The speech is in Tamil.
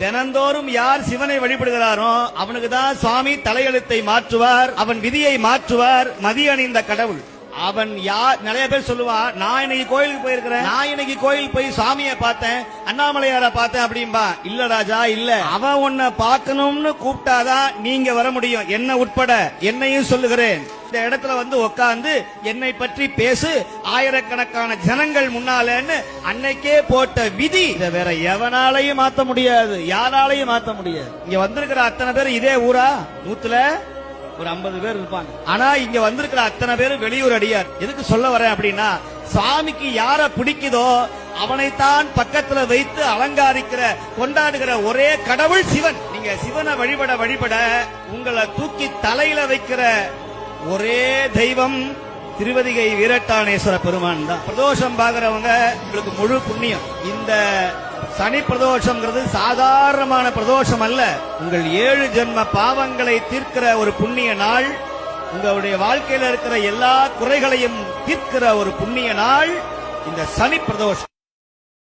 தினந்தோறும் யார் சிவனை வழிபடுகிறாரோ அவனுக்கு தான் சுவாமி தலையெழுத்தை மாற்றுவார், அவன் விதியை மாற்றுவார். மதி அணிந்த கடவுள் அவன். யார் நிறைய பேர் சொல்லுவான், நான் இன்னைக்கு கோயிலுக்கு போயிருக்கிறேன், நான் இன்னைக்கு கோயில் போய் சாமியை பார்த்தேன், அண்ணாமலையார பார்த்தேன் அப்படின்பா. இல்ல ராஜா, இல்ல. அவன் உன்னை பார்க்கணும்னு கூப்பிட்டாதான் நீங்க வர முடியும், என்ன உட்பட. என்னையும் சொல்லுகிறேன், இந்த இடத்துல வந்து உட்கார்ந்து என்னை பற்றி பேசு ஆயிரக்கணக்கான ஜனங்கள் முன்னாலன்னு அன்னைக்கே போட்ட விதி. இதை வேற எவனாலையும் மாத்த முடியாது, யாராலையும் மாத்த முடியாது. இங்க வந்திருக்கிற அத்தனை பேர் இதே ஊரா? 100ல ஒரு 50 பேர் இருப்பாங்க. ஆனா இங்க வந்திருக்கிற அத்தனை பேர் வெளியூர் அடியார். எதுக்கு சொல்ல வரேன் அப்படின்னா, சாமிக்கு யார பிடிக்குதோ அவனைத்தான் பக்கத்துல வைத்து அலங்காரிக்கிற கொண்டாடுகிற ஒரே கடவுள் சிவன். நீங்க சிவனை வழிபட வழிபட உங்களை தூக்கி தலையில வைக்கிற ஒரே தெய்வம் திருவதிகை வீரட்டானேஸ்வர பெருமான் தான். பிரதோஷம் பாக்குறவங்க உங்களுக்கு முழு புண்ணியம். இந்த சனி பிரதோஷம்ங்கிறது சாதாரணமான பிரதோஷம் அல்ல. உங்கள் 7 ஜென்ம பாவங்களை தீர்க்கிற ஒரு புண்ணிய நாள், உங்களுடைய வாழ்க்கையில இருக்கிற எல்லா குறைகளையும் தீர்க்கிற ஒரு புண்ணிய நாள் இந்த சனி பிரதோஷம்.